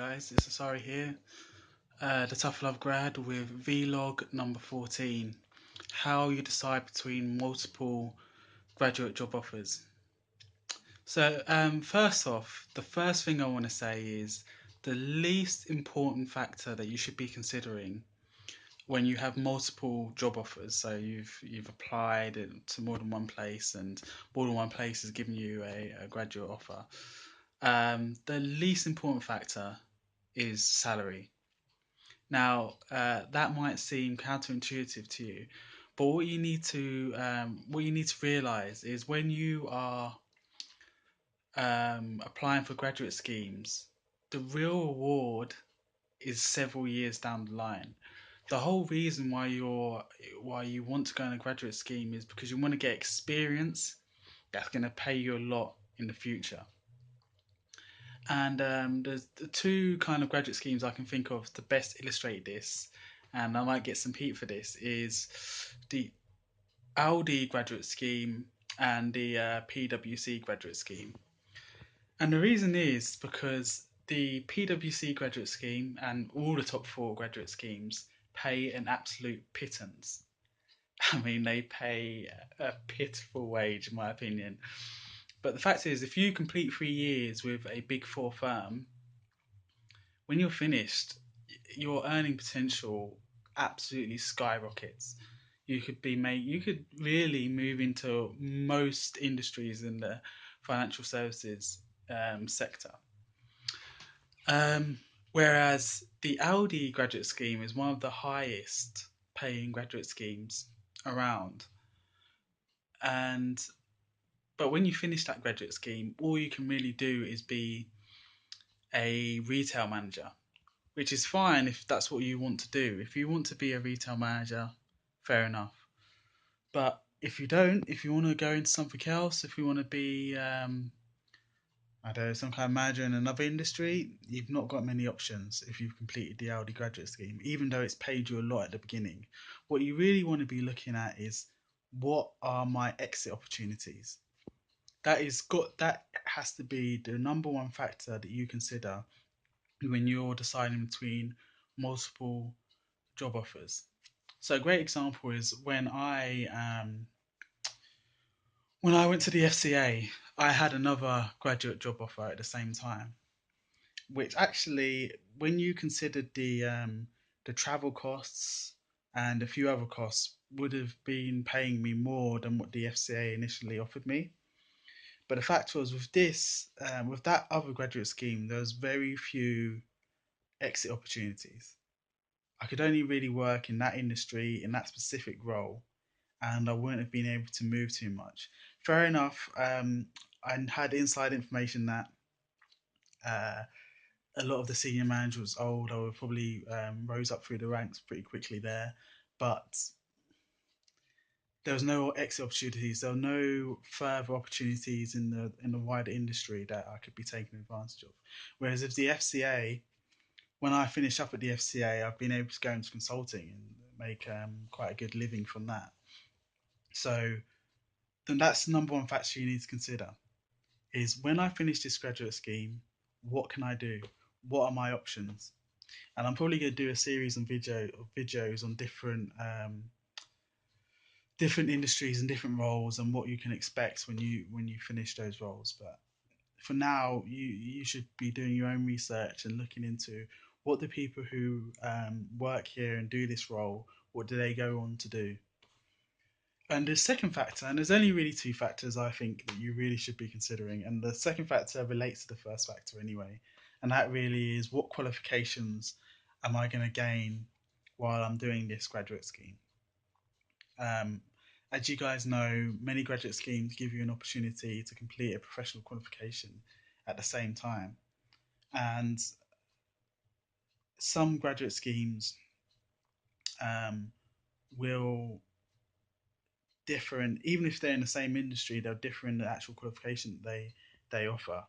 guys, it's Asari here, the Tough Love grad with vlog number 14. How you decide between multiple graduate job offers. So, first off, the first thing I want to say is the least important factor that you should be considering when you have multiple job offers. So you've applied to more than one place, and more than one place has given you a graduate offer. The least important factor is salary. Now, that might seem counterintuitive to you, but what you need to realize is when you are applying for graduate schemes, the real reward is several years down the line. The whole reason why you want to go on a graduate scheme is because you want to get experience that's going to pay you a lot in the future. And there's the two kind of graduate schemes I can think of to best illustrate this, and I might get some heat for this, is the Audi graduate scheme and the PwC graduate scheme. And the reason is because the PwC graduate scheme and all the top four graduate schemes pay an absolute pittance. I mean, they pay a pitiful wage, in my opinion. But the fact is, if you complete 3 years with a big four firm, when you're finished, your earning potential absolutely skyrockets. You could really move into most industries in the financial services sector. Um, Whereas the Audi graduate scheme is one of the highest paying graduate schemes around. And but when you finish that graduate scheme, all you can really do is be a retail manager, which is fine if that's what you want to do. If you want to be a retail manager, fair enough. But if you don't, if you want to go into something else, if you want to be, I don't know, some kind of manager in another industry, you've not got many options if you've completed the Audi graduate scheme, even though it's paid you a lot at the beginning. What you really want to be looking at is what are my exit opportunities? That has to be the number one factor that you consider when you're deciding between multiple job offers. So a great example is when I went to the FCA, I had another graduate job offer at the same time, which actually, when you considered the travel costs and a few other costs, would have been paying me more than what the FCA initially offered me. But the fact was, with that other graduate scheme, there was very few exit opportunities. I could only really work in that industry, in that specific role, and I wouldn't have been able to move too much. Fair enough, I had inside information that uh, a lot of the senior managers was old. I would probably rose up through the ranks pretty quickly there, but there was no exit opportunities. There were no further opportunities in the wider industry that I could be taking advantage of. Whereas if the FCA, when I finish up at the FCA, I've been able to go into consulting and make quite a good living from that. So then that's the number one factor you need to consider is when I finish this graduate scheme, what can I do? What are my options? And I'm probably going to do a series of videos on different industries and different roles and what you can expect when you finish those roles. But for now, you should be doing your own research and looking into what the people who work here and do this role, what do they go on to do. And the second factor, and there's only really two factors I think that you really should be considering, and the second factor relates to the first factor anyway, and that really is what qualifications am I going to gain while I'm doing this graduate scheme. Um, as you guys know, many graduate schemes give you an opportunity to complete a professional qualification at the same time, and some graduate schemes um, will different, even if they're in the same industry, they'll differ in the actual qualification they offer.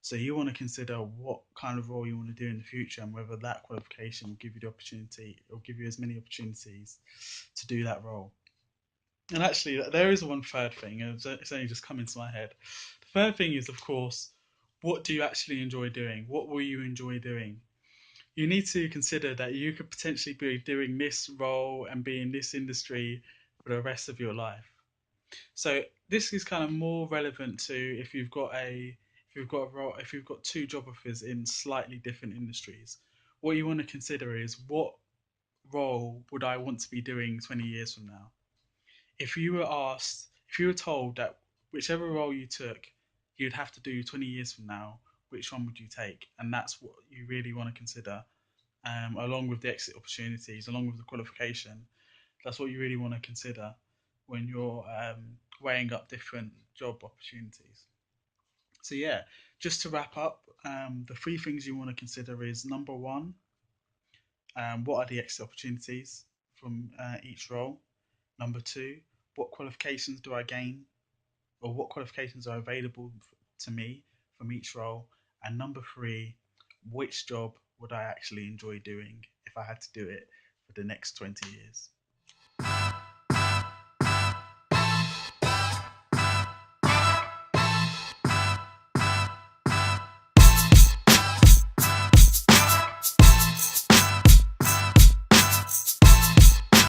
So you want to consider what kind of role you want to do in the future and whether that qualification will give you the opportunity or give you as many opportunities to do that role. And actually, there is one third thing, and it's only just come into my head. The third thing is, of course, what do you actually enjoy doing? What will you enjoy doing? you need to consider that you could potentially be doing this role and be in this industry for the rest of your life. So this is kind of more relevant to if you've got two job offers in slightly different industries. What you want to consider is what role would I want to be doing 20 years from now? If you were told that whichever role you took, you'd have to do 20 years from now, which one would you take? And that's what you really want to consider, along with the exit opportunities, along with the qualification. That's what you really want to consider when you're weighing up different job opportunities. So yeah, just to wrap up, the three things you want to consider is number one, what are the exit opportunities from each role? Number two, what qualifications do I gain, or what qualifications are available to me from each role? And number three, which job would I actually enjoy doing if I had to do it for the next 20 years?